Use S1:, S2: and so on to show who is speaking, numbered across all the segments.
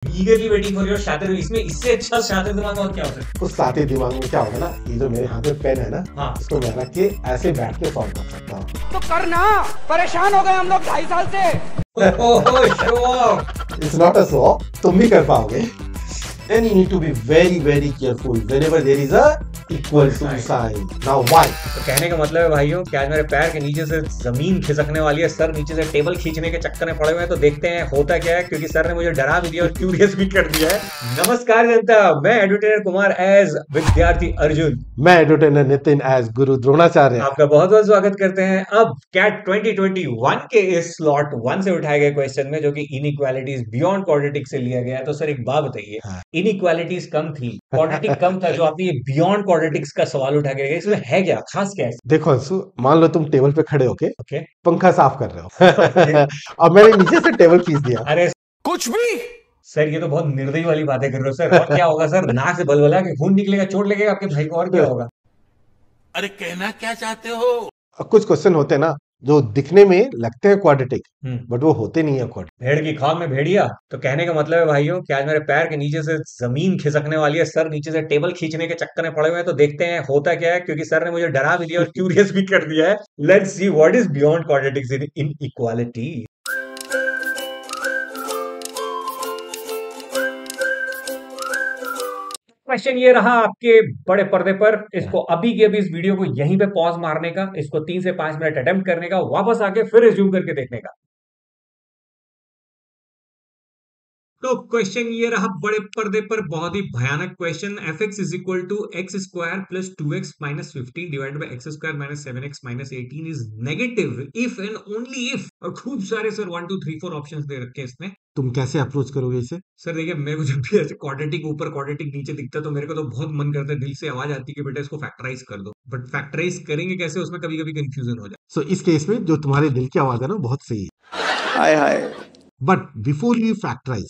S1: ईगरली waiting for your शातिर। इसमें इससे अच्छा शातिर दिमाग और क्या होता है?
S2: उस साथे दिमाग में क्या होगा ना, ये जो मेरे हाथ में पेन है ना,
S1: हाँ।
S2: इसको मैं रख के ऐसे बैठ के सॉल्व कर सकता हूँ।
S3: तो करना, परेशान हो गए हम लोग 2.5 साल से।
S1: Oh show off.
S2: It's not a saw, तुम भी कर पाओगे। Then you need to be very very careful whenever there is a equal to sign. Now why?
S1: तो कहने का मतलब है भाइयों कि आज मेरे पैर के नीचे से जमीन खिसकने वाली है, सर नीचे से टेबल खींचने के चक्कर में पड़े हुए हैं। तो देखते हैं होता क्या है, क्योंकि सर ने मुझे डरा भी दिया और क्यूरियस भी कर दिया है। नमस्कार जनता, मैं एडुटेनर कुमार एज विद्यार्थी अर्जुन,
S2: मैं एडुटेनर नितिन एज गुरु द्रोणाचार्य
S1: आपका बहुत बहुत स्वागत करते हैं। अब कैट 2021 के इस स्लॉट 1 से उठाए गए क्वेश्चन में, जो कि इनइक्वालिटीज बियॉन्ड क्वाड्रेटिक से लिया गया है। तो सर एक बात बताइए,
S2: हाँ।
S1: इनइक्वालिटीज कम थी, क्वाड्रेटिक कम था, जो आपने ये बियॉन्ड क्वाड्रेटिक्स का सवाल उठा के गए, इसमें है क्या खास? क्या है?
S2: देखो अंशु, मान लो तुम टेबल पे खड़े होके
S1: ओके
S2: पंखा साफ कर रहे हो और मैंने नीचे से टेबल खींच दिया।
S1: अरे
S3: कुछ भी
S1: सर, ये तो बहुत निर्दयी वाली बातें कर रहे हो सर। और क्या होगा सर? नाक से बलबला के खून निकलेगा, चोट लगेगा आपके भाई को, और क्या होगा?
S3: अरे कहना क्या चाहते हो?
S2: कुछ क्वेश्चन होते हैं ना जो दिखने में लगते हैं क्वाड्रेटिक, बट वो होते नहीं है क्वाड्रेटिक।
S1: भेड़ की खाल में भेड़िया। तो कहने का मतलब है भाइयों कि आज मेरे पैर के नीचे से जमीन खिसकने वाली है, सर नीचे से टेबल खींचने के चक्कर में पड़े हुए हैं। तो देखते हैं होता क्या है, क्योंकि सर ने मुझे डरा भी दिया और क्यूरियस भी कर दिया है। Let's see what is beyond quadratics in inequality. Question ये रहा आपके बड़े पर्दे पर। इसको अभी के अभी इस वीडियो को यहीं पे पॉज मारने का, इसको 3 से 5 मिनट अटेम्प्ट करने का, वापस आके फिर रिज्यूम करके देखने का। तो क्वेश्चन ये रहा बड़े पर्दे पर, बहुत ही भयानक question. F x is equal to x square plus 2x minus 15 divide by x square minus 7x minus 18 is negative if and only if, और खूब सारे सर 1 2 3 4 ऑप्शंस दे रखे हैं इसमें।
S2: तुम कैसे अप्रोच करोगे इसे?
S1: सर देखिए, मेरे को जब भी ऐसे क्वाड्रेटिक ऊपर क्वाड्रेटिक नीचे दिखता है तो मेरे को तो बहुत मन करता है, दिल से आवाज आती है कि बेटा इसको फैक्टराइज कर दो। बट फैक्टराइज करेंगे कैसे, उसमें कभी कभी कंफ्यूजन हो जाए।
S2: सो इस केस में जो तुम्हारे दिल की आवाज है ना, बहुत सही है।
S3: Hi hi.
S2: But before you factorise,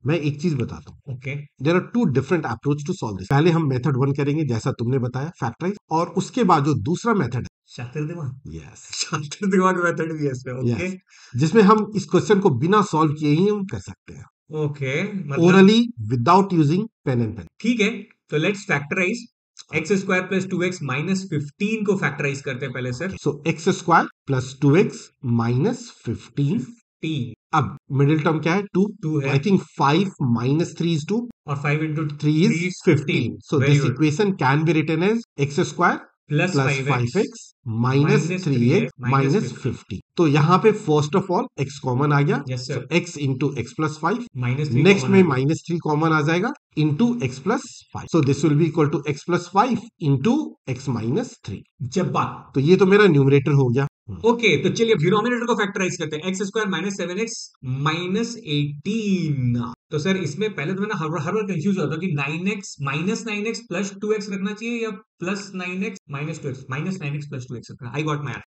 S2: मैं एक चीज बताता हूँ।
S1: Okay,
S2: there are 2 different approach to solve this. पहले हम मेथड 1 करेंगे जैसा तुमने बताया, फैक्टराइज, और उसके बाद जो दूसरा मेथड है,
S1: शातिर दिमाग।
S2: यस,
S1: शातिर दिमाग मेथड भी है इसमें। ओके
S2: जिसमें हम इस क्वेश्चन को बिना सॉल्व किए ही हम कर सकते हैं,
S1: okay,
S2: orally without using pen and pen.
S1: ठीक है। तो let's factorise x square plus 2x minus 15 को फैक्टराइज करते हैं पहले sir.
S2: So x square plus 2x minus 15।
S1: 15
S2: अब मिडिल टर्म क्या है? 2
S1: है।
S2: आई थिंक 5 माइनस 3 इज 2
S1: और 5 into
S2: 3 is 15। So
S1: Very
S2: this
S1: good.
S2: equation can be written as x square
S1: plus
S2: plus 5x minus
S1: minus
S2: 3x
S1: 3x
S2: minus 50। तो यहाँ पे first of all x common आ गया,
S1: Yes, sir.
S2: so x into x plus 5।
S1: Minus
S2: next में minus 3 common आ जाएगा into x plus 5। so this will be equal to x plus 5 into x minus 3।
S1: जब बात।
S2: तो ये तो मेरा न्यूमरेटर हो गया।
S1: ओके, तो चलिए डिनोमिनेटर को फैक्टराइज करते हैं। X square minus 7x minus 18। तो सर इसमें पहले तो मैं ना हर बार कंफ्यूज होता कि 9x minus 9x plus 2x रखना चाहिए या plus 9x minus 2x, minus 9x plus 2x रखना। आई गॉट माय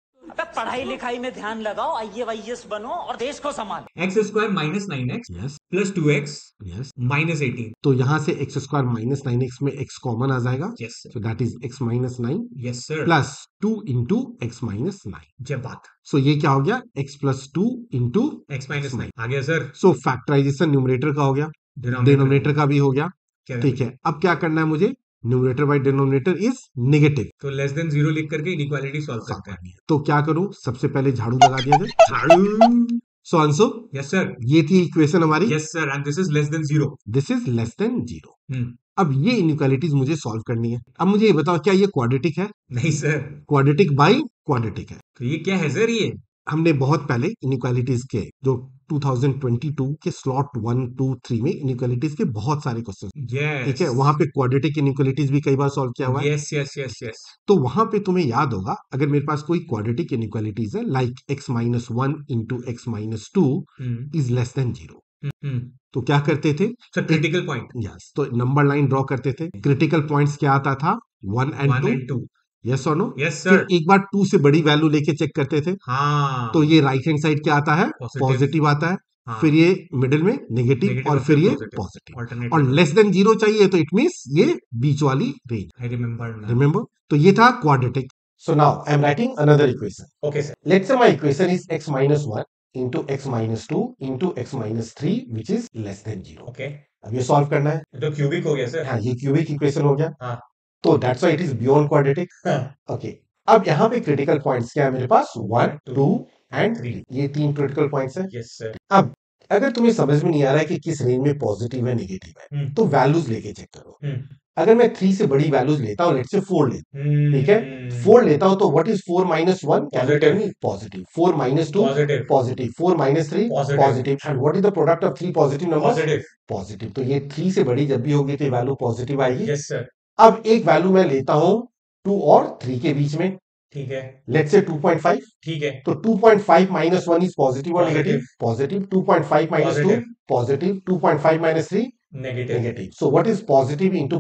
S4: पढ़ाई लिखाई में ध्यान लगाओ, आईएएस बनो और देश को संभालो।
S1: X square minus 9x
S2: yes
S1: plus 2x
S2: yes,
S1: minus 18।
S2: तो यहाँ से x स्क्वायर माइनस 9x में x कॉमन आ जाएगा,
S1: yes sir,
S2: so that is x minus 9
S1: yes sir,
S2: plus 2 into x minus 9।
S1: जब बात।
S2: सो ये क्या हो गया? x plus 2 into
S1: x minus 9 आ गया सर।
S2: सो फैक्टराइजेशन न्यूमरेटर का हो गया, डिनोमिनेटर का भी हो गया। ठीक है, अब क्या करना है मुझे? Numerator by denominator is negative,
S1: तो लेस देन 0 लिख करके इनइक्वालिटी सॉल्व करते हैं।
S2: तो क्या करूं? सबसे पहले झाड़ू लगा दिया जाए।
S1: झाड़ू।
S2: सो आंसर,
S1: यस सर,
S2: ये थी इक्वेशन हमारी।
S1: Yes sir, and this is less then 0।
S2: This is less then 0। अब ये इनइक्वालिटीज मुझे सॉल्व करनी है। अब मुझे ये बताओ, क्या ये क्वाड्रेटिक है?
S1: नहीं सर।
S2: क्वाड्रेटिक बाय क्वाड्रेटिक है।
S1: तो ये क्या है सर? ये
S2: हमने बहुत पहले इनइक्वालिटीज के जो 2022 के स्लॉट 1 2 3 में इनइक्वालिटीज के बहुत सारे क्वेश्चन,
S1: यस,
S2: ठीक है, वहां पे क्वाड्रेटिक इनइक्वालिटीज भी कई बार सॉल्व किया हुआ है।
S1: Yes yes yes yes.
S2: तो वहां पे तुम्हें याद होगा, अगर मेरे पास कोई क्वाड्रेटिक इनइक्वालिटीज है like x minus 1 into x minus 2 is less then 0, तो क्या करते थे?
S1: Sir critical point.
S2: यस, तो नंबर लाइन ड्रॉ करते थे। क्रिटिकल पॉइंट्स क्या आता था? 1 एंड 2। यस और नो?
S1: यस
S2: फिर
S1: सर।
S2: एक बार 2 से बड़ी वैल्यू लेके चेक करते थे,
S1: हाँ,
S2: तो ये राइट हैंड साइड क्या आता है?
S1: Positive।
S2: पॉजिटिव आता है।
S1: हाँ।
S2: फिर ये मिडिल में नेगेटिव,
S1: Negative
S2: और
S1: और
S2: फिर
S1: फिर
S2: ये
S1: positive।
S2: पॉजिटिव,
S1: Alternate
S2: और
S1: होता
S2: लेस देन 0 चाहिए, तो इट मींस ये बीच वाली range.
S1: I remember now.
S2: Remember? तो ये था quadratic. So now I am writing another equation.
S1: Okay sir.
S2: Let's say my equation is x minus 1 into x minus two into x minus three which is less than zero.
S1: Okay,
S2: अब ये solve करना है,
S1: तो cubic हो गया sir.
S2: हाँ ये cubic equation हो गया।
S1: हाँ,
S2: तो that's why it is beyond quadratic. Okay, अब यहाँ पे क्रिटिकल पॉइंट्स क्या है मेरे पास, 1 2 एंड 3, ये 3 क्रिटिकल पॉइंट्स है।
S1: Yes sir.
S2: अब अगर तुम्हें समझ में नहीं आ रहा है कि किस रेंज में पॉजिटिव है नेगेटिव है, तो वैल्यूज लेके चेक करो। अगर मैं 3 से बड़ी वैल्यूज लेता हूँ, लेट्स से 4 लेता हूँ, ठीक है, 4 लेता हूँ, तो what is 4 minus 1, can you tell me? Positive. 4 minus 2 positive, 4 minus 3 positive, and what is the product of 3 positive numbers? Positive. तो ये 3 से बड़ी जब भी होगी तो वैल्यू पॉजिटिव आएगी।
S1: Yes sir.
S2: अब एक वैल्यू मैं लेता हूं 2 और 3 के बीच में,
S1: ठीक है,
S2: लेट्स से 2.5,
S1: ठीक है,
S2: तो 2.5 माइनस 1 इज पॉजिटिव और negative? Positive. 2.5 minus 2 positive, 2.5 minus 3 negative. So what is positive into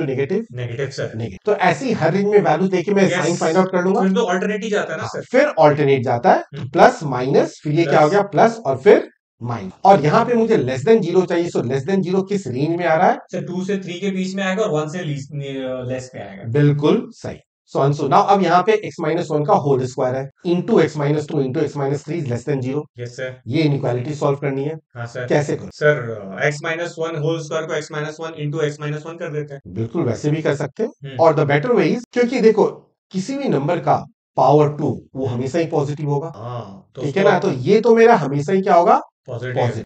S2: negative? Negative sir, negative. तो ऐसी हर रेंज में वैल्यू देके मैं साइन फाइंड आउट कर लूंगा।
S1: तो ऑल्टरनेट ही जाता है ना सर।
S2: फिर ऑल्टरनेट जाता है, प्लस माइनस, फिर ये क्या हो गया, प्लस और फिर माइनस। और यहाँ पे मुझे लेस देन जीरो चाहिए, सो लेस देन जीरो किस रेंज में आ रहा है?
S1: सर 2 से 3 के बीच में आएगा और 1 से लेस पे आएगा।
S2: बिल्कुल सही। सो आंसर नाउ, अब यहाँ पे x माइनस 1 का होल स्क्वायर है into x minus 2 into x minus 3 is less than zero.
S1: Yes sir.
S2: ये इनइक्वालिटी सॉल्व करनी है।
S1: हाँ सर।
S2: कैसे करो
S1: sir? x minus 1 whole square को x minus 1 into x minus 1 कर देते हैं।
S2: बिल्कुल वैसे भी कर सकते हैं, और द बेटर वे इज, क्योंकि देखो किसी भी नंबर का पावर 2 वो हमेशा ही पॉजिटिव होगा,
S1: तो
S2: ठीक है ना? तो ये तो मेरा हमेशा ही क्या होगा,
S1: पॉजिटिव।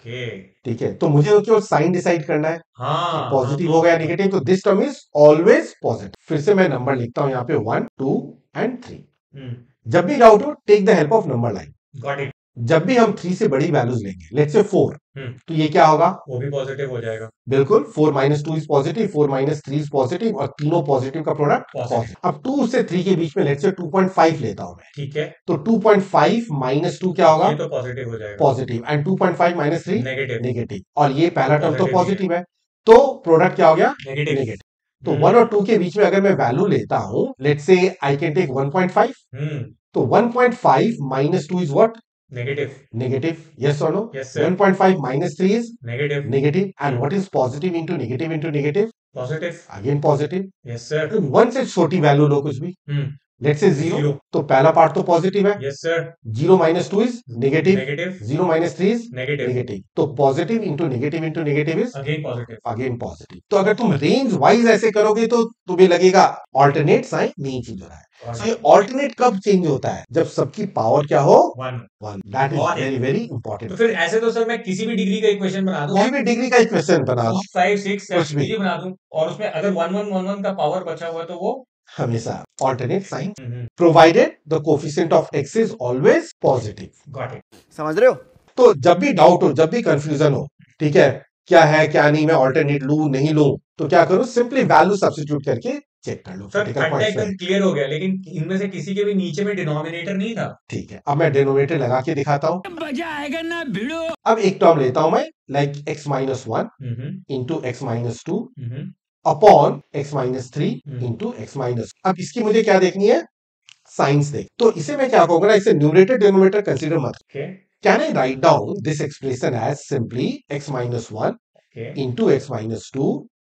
S2: ठीक है। तो मुझे तो केवल साइन डिसाइड करना है,
S1: हाँ,
S2: पॉजिटिव होगा या नेगेटिव, तो this term is always positive. फिर से मैं नंबर लिखता हूं यहाँ पे 1 2 एंड 3। जब भी डाउट हो, take the help of number line.
S1: Got it.
S2: जब भी हम 3 से बड़ी वैल्यूज लेंगे, लेट्स से 4, तो ये क्या होगा,
S1: वो भी पॉजिटिव हो जाएगा।
S2: बिल्कुल, 4 minus 2 is positive, 4 minus 3 is positive, और तीनों पॉजिटिव का प्रोडक्ट पॉजिटिव। अब 2 से 3 के बीच में लेट्स से 2.5 लेता हूं मैं,
S1: ठीक है,
S2: तो 2.5 माइनस 2 क्या होगा,
S1: ये तो पॉजिटिव हो जाएगा,
S2: positive, and 2.5 minus 3
S1: negative.
S2: Negative, और ये पहला टर्म तो
S1: Positive
S2: पॉजिटिव है, तो प्रोडक्ट क्या हो गया,
S1: नेगेटिव।
S2: नेगेटिव। तो 1 और 2 के बीच में अगर मैं वैल्यू लेता हूं, let's say I can take 1.5, तो 1.5 minus 2 is what,
S1: negative.
S2: Negative, yes or no?
S1: Yes, sir.
S2: 1.5 minus 3 is
S1: negative.
S2: negative, and what is positive into negative?
S1: Positive.
S2: Again positive.
S1: Yes sir.
S2: 1 से छोटी value लो कुछ भी, let's say 0,
S1: Zero.
S2: तो पहला part तो positive है,
S1: yes sir.
S2: 0 minus 2 is negative,
S1: negative.
S2: 0 minus 3 is
S1: negative.
S2: Negative, तो positive into negative is
S1: again positive.
S2: Again positive. तो अगर तुम रेंज वाइज ऐसे करोगे तो तुम्हें लगेगा ऑल्टरनेट साइन नहीं चेंज हो रहा है। So, ये ऑल्टरनेट कब चेंज होता है, जब सबकी पावर क्या हो, 1। That is very very important.
S1: तो फिर ऐसे तो सर मैं किसी भी डिग्री का इक्वेशन बना दूं,
S2: कोई भी डिग्री का इक्वेशन बना लो,
S1: 5 6
S2: कुछ
S1: 7
S2: भी।
S1: डिग्री बना दूं, और उसमें अगर 1 1 1 1 का पावर बचा हुआ है तो वो
S2: हमेशा alternate sign, provided the coefficient of x is always positive.
S1: Got it.
S3: समझ रहे हो?
S2: तो जब भी डाउट हो, जब भी कंफ्यूजन हो, ठीक है, क्या है क्या नहीं, मैं ऑल्टरनेट लूं नहीं लूं, तो क्या करो, सिंपली वैल्यू सब्स्टिट्यूट करके चेक कर लो।
S1: सर फंडा एकदम क्लियर हो गया, लेकिन इनमें से किसी के भी नीचे में डिनोमिनेटर नहीं था।
S2: ठीक है, अब मैं डिनोमिनेटर लगा के दिखाता हूँ।
S3: मजा आएगा ना भिड़ो।
S2: अब एक टर्म लेता हूं मैं, like x minus 1 into x minus 2 upon x minus 3 into x minus. अब इसकी मुझे क्या देखनी है, साइंस देख। तो इसे मैं क्या कहूंगा ना, इसे न्यूमरेटर डिनोमिनेटर कंसीडर मत। Can I write down this expression as simply x minus 1 into x minus 2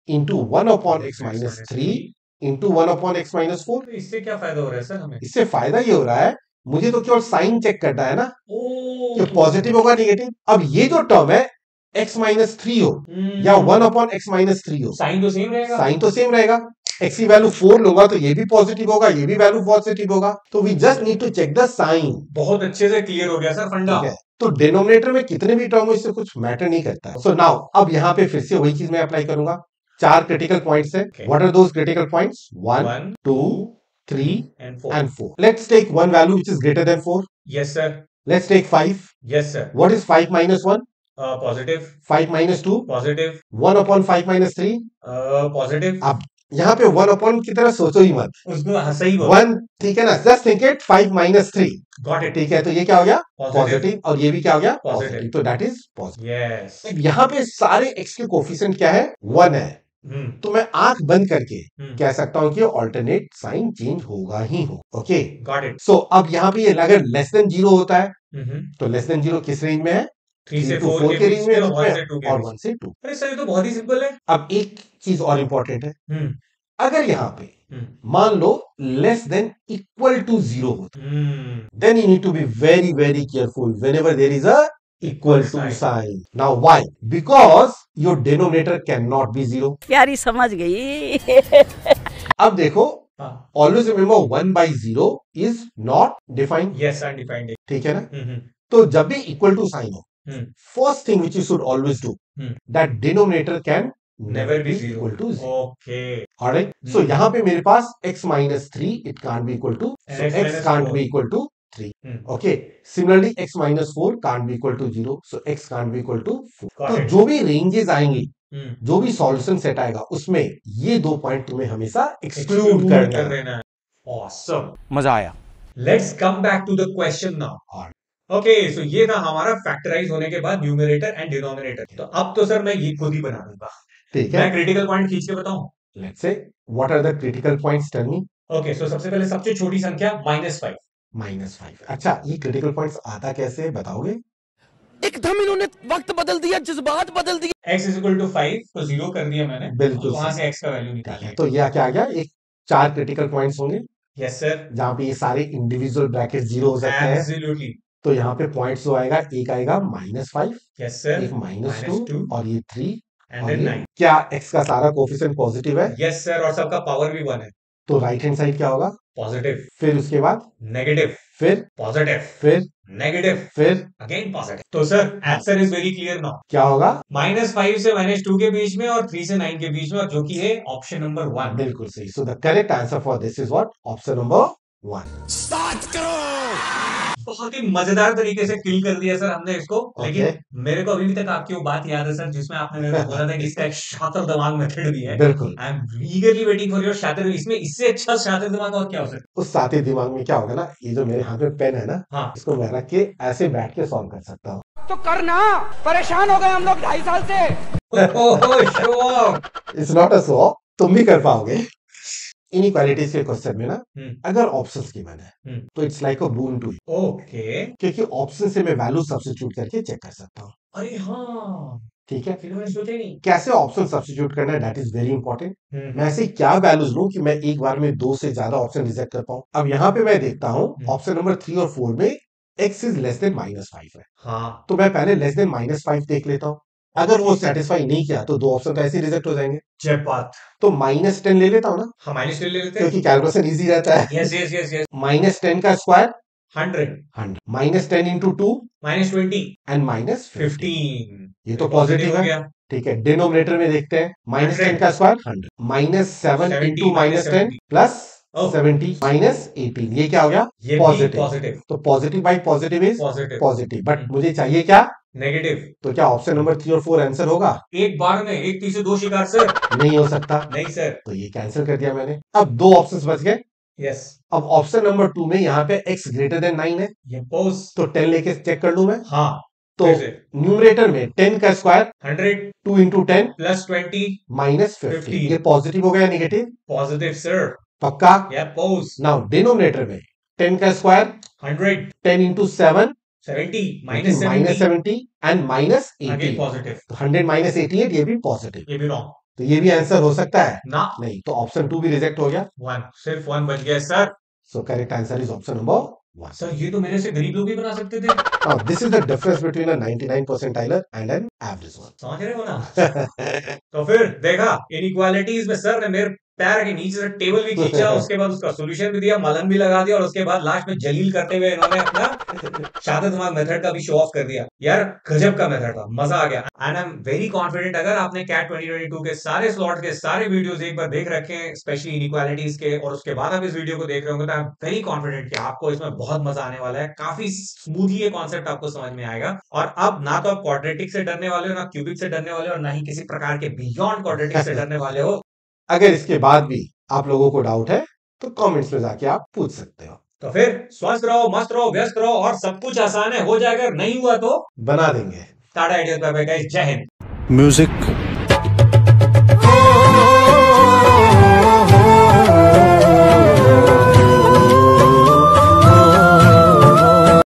S2: into 1 upon x minus 3 into 1 upon x minus 4।
S1: इससे क्या फायदा हो रहा है सर हमें?
S2: इससे फायदा ये हो रहा है, मुझे तो केवल साइन चेक करना है ना, कि पॉजिटिव होगा नेगेटिव। अब ये जो टर्म है x माइनस 3 हो या 1 अपॉन एक्स माइनस 3 हो,
S1: साइन तो सेम रहेगा।
S2: साइन तो सेम रहेगा। x की वैल्यू 4 लूंगा तो ये भी पॉजिटिव होगा, ये भी वैल्यू पॉजिटिव होगा। तो we just need to check the sign.
S1: बहुत अच्छे से क्लियर हो गया सर फंडा।
S2: तो डिनोमिनेटर में कितने भी टर्म हो, इससे कुछ मैटर नहीं करता है। सो नाउ अब यहाँ पे फिर से वही चीज मैं अप्लाई करूंगा। 4 क्रिटिकल पॉइंट्स है। What are those critical points? 1 2 3 and 4. Let's take one value which is greater than 4.
S1: Yes sir.
S2: Let's take 5.
S1: Yes sir.
S2: What is 5 minus 1?
S1: Positive.
S2: 5 minus 2?
S1: Positive.
S2: 1 upon 5 minus 3?
S1: Positive.
S2: अब यहाँ पे 1 upon की तरह सोचो ही मत,
S1: उसको सही बोलो।
S2: 1, ठीक है ना, just think it 5 minus 3.
S1: Got it.
S2: ठीक है, तो ये क्या हो गया,
S1: Positive.
S2: पॉजिटिव, और ये भी क्या हो गया,
S1: Positive.
S2: पॉजिटिव। तो दैट इज पॉजिटिव।
S1: Yes.
S2: यहाँ पे सारे x के कोफिशिएंट क्या है, 1 है। तो मैं आंख बंद करके कह सकता हूं कि ऑल्टरनेट साइन चेंज होगा ही हो। Okay,
S1: got it.
S2: सो अब यहाँ पे अगर लेस देन 0 होता है तो लेस देन 0 किस रेंज में है,
S1: 3 से 4 के रेंज में, और 1 से 2।
S2: अरे
S1: सर ये तो बहुत ही सिंपल है।
S2: अब एक चीज और इंपॉर्टेंट है, अगर यहाँ पे मान लो लेस देन इक्वल टू 0 होता, then you need to be very very careful whenever there is a equal to sign. Now why? Because your denominator can not be 0.
S5: प्यारी समझ गई.
S2: अब देखो, always remember 1/0 is not defined.
S1: Yes, undefined.
S2: ठीक है ना? तो जब भी इक्वल टू साइन हो, first thing which you should always do, that denominator can
S1: never B
S2: equal to 0.
S1: Okay,
S2: alright. So यहाँ पे मेरे पास x minus 3 it can't be equal to, so x can't be equal to 3. Okay. Similarly x minus 4 can't be equal to 0, so x can't be equal to 4. तो जो भी ranges आएंगी, जो भी solution set आएगा, उसमें ये 2 पॉइंट तुम्हें हमेशा एक्सक्लूड करना है.
S1: ऑसम,
S3: मजा आया.
S1: Let's come back to the question now. Okay, so ये था हमारा फैक्टराइज होने के बाद न्यूमरेटर एंड डिनोमिनेटर. तो अब तो सर मैं ये खुद ही बना दूंगा.
S2: ठीक है,
S1: मैं क्रिटिकल पॉइंट खींच के बताऊं.
S2: Let's say what are the critical points, tell me.
S1: Okay, so सबसे पहले सबसे छोटी संख्या -5.
S2: -5. अच्छा, ये क्रिटिकल पॉइंट्स आता कैसे बताओगे?
S3: एकदम इन्होंने वक्त बदल दिया, जज्बात बदल दिए.
S1: x = 5 तो 0 कर दिया मैंने.
S2: बिल्कुल.
S1: वहां से x का वैल्यू निकालिए.
S2: तो यह क्या आ गया? एक 4 क्रिटिकल पॉइंट्स होंगे.
S1: यस सर,
S2: जहां पे ये सारे इंडिविजुअल ब्रैकेट 0 हो सकते हैं.
S1: एब्सोल्युटली.
S2: तो यहाँ पे पॉइंट्स जो आएगा, एक आएगा -5,
S1: यस सर,
S2: एक -2 और ये 3
S1: एंड
S2: और
S1: देन
S2: ये
S1: 9.
S2: क्या x का सारा कोफिशिएंट पॉजिटिव है?
S1: यस सर, और सबका पावर भी 1 है.
S2: तो राइट हैंड साइड क्या होगा?
S1: पॉजिटिव,
S2: फिर उसके बाद
S1: नेगेटिव,
S2: फिर
S1: पॉजिटिव,
S2: फिर
S1: नेगेटिव,
S2: फिर
S1: अगेन पॉजिटिव. तो sir answer is very clear now.
S2: क्या होगा?
S1: -5 से -2 के बीच में और 3 से 9 के बीच में, और जो कि है ऑप्शन नंबर 1.
S2: बिल्कुल सही. So the correct answer for this is what? Option number 1.
S3: Start करो.
S1: बहुत ही मजेदार तरीके से किल कर दिया सर हमने इसको. लेकिन
S2: Okay.
S1: मेरे को अभी भी तक आपकी वो बात याद है सर, जिसमें आपने मेरे को बोला था कि इसका एक शातिर दिमाग मेथड भी है.
S2: बिल्कुल.
S1: I am ईगरली waiting for your शातिर. इसमें इससे अच्छा शातिर दिमाग और क्या हो सकता
S2: उस साथी दिमाग में क्या होगा ना, ये जो मेरे हाथ में पेन है ना,
S1: हाँ.
S2: इसको मैं रख के ऐसे बैठ के सॉल्व कर सकता हूँ.
S3: तो करना, परेशान हो गए हम लोग 2.5 साल से.
S1: है. Show off.
S2: It's not a so, तुम भी कर पाओगे. इनइक्वालिटीज के क्वेश्चन में ना, अगर ऑप्शंस गिवन है तो it's like a boon to you.
S1: Okay,
S2: क्योंकि ऑप्शन से मैं वैल्यू सब्स्टिट्यूट करके चेक कर सकता हूँ.
S1: अरे हाँ,
S2: ठीक है.
S1: फिर मैंने सोचा ही नहीं.
S2: कैसे ऑप्शन सब्स्टिट्यूट करना है, दैट इज वेरी इंपॉर्टेंट.
S1: हम्म.
S2: मैं ऐसे क्या वैल्यूज लूं कि मैं एक बार में 2 से ज्यादा ऑप्शन रिजेक्ट कर पाऊं. अब यहाँ पे मैं देखता हूँ ऑप्शन नंबर 3 और 4 में x इज लेस देन -5 है.
S1: हाँ,
S2: तो मैं पहले लेस देन -5 देख लेता हूँ. अगर वो सेटिस्फाई नहीं किया तो 2 ऑप्शन तो ऐसे रिजेक्ट हो जाएंगे.
S1: जय बात.
S2: तो -10 ले लेता हूँ ना,
S1: हम माइनस ले लेते हैं.
S2: क्योंकि कैलकुलेशन इजी रहता है.
S1: Yes yes yes yes.
S2: -10 का स्क्वायर
S1: 100,
S2: 100, -10 into 2
S1: -20
S2: एंड -15.
S1: 15.
S2: ये तो पॉजिटिव
S1: हो
S2: है.
S1: गया.
S2: ठीक है. डिनोमिनेटर में देखते हैं, -10 का स्क्वायर 100, -7
S1: 70
S2: into -10
S1: -70
S2: प्लस
S1: Oh.
S2: 70 -18. ये क्या हो गया?
S1: ये
S2: पॉजिटिव.
S1: पॉजिटिव.
S2: तो positive by positive is
S1: positive.
S2: Positive. But मुझे चाहिए क्या?
S1: नेगेटिव.
S2: तो क्या ऑप्शन नंबर 3 और 4 आंसर होगा?
S1: एक बार में एक तीर से 2 शिकार सर.
S2: नहीं हो सकता.
S1: नहीं सर.
S2: तो ये कैंसिल कर दिया मैंने. अब 2 ऑप्शंस बच गए.
S1: यस.
S2: अब ऑप्शन नंबर 2 में यहाँ पे x ग्रेटर देन 9 है,
S1: ये पोज.
S2: तो 10 लेके चेक कर लूं मैं.
S1: हाँ,
S2: तो
S1: फिर से.
S2: न्यूमरेटर में 10 का स्क्वायर
S1: 100
S2: 2 into 10
S1: प्लस 20
S2: -50.
S1: 50.
S2: ये पॉजिटिव हो गया नेगेटिव?
S1: Positive sir.
S2: पक्का?
S1: या पोज.
S2: नाउ डिनोमिनेटर में 10 का square
S1: 100
S2: 10 into 7
S1: 70 -70
S2: -70 and
S1: again
S2: -80.
S1: Positive.
S2: तो 100 -88 ये भी पॉजिटिव.
S1: ये भी रॉन्ग.
S2: तो ये भी आंसर हो सकता है?
S1: ना.
S2: नहीं. तो ऑप्शन 2 भी रिजेक्ट हो गया.
S1: 1, सिर्फ 1 बच गया sir.
S2: So correct answer is option number 1.
S1: Sir ये तो मेरे से गरीब लोग भी बना सकते थे.
S2: Now this is the difference between a 99 percentiler and an average one.
S1: समझ रहे हो ना. तो फिर देखा इनइक्वालिटीज में सर ने मेरे पैर के नीचे से टेबल भी खींचा, उसके बाद उसका सॉल्यूशन भी दिया, मलम भी लगा दिया, और उसके बाद लास्ट में जलील करते हुए इन्होंने अपना शातिर दिमाग मेथड का भी शो ऑफ कर दिया. यार गजब का मेथड था, मजा आ गया. And I am very confident, अगर आपने कैट 2022 के सारे स्लॉट के सारे वीडियोस एक बार देख रखे हैं, स्पेशली इनइक्वालिटीज के, और उसके बाद आप इस वीडियो को देख रहे होंगे, तो आई एम वेरी कॉन्फिडेंट कि आपको इसमें बहुत मजा आने वाला है. काफी स्मूथली ये कॉन्सेप्ट आपको समझ में आएगा. और अब ना तो आप क्वाड्रेटिक से डरने वाले हो, ना क्यूबिक से डरने वाले हो, और ना ही किसी प्रकार के बियॉन्ड क्वाड्रेटिक से डरने वाले हो.
S2: अगर इसके बाद भी आप लोगों को डाउट है तो कमेंट्स में जाके आप पूछ सकते हो.
S1: तो फिर स्वस्थ रहो, मस्त रहो, व्यस्त रहो, और सब कुछ आसान है. हो जाएगा, नहीं हुआ तो
S2: बना देंगे.
S1: Tata ideas. Bye bye guys. जय हिंद.
S6: म्यूजिक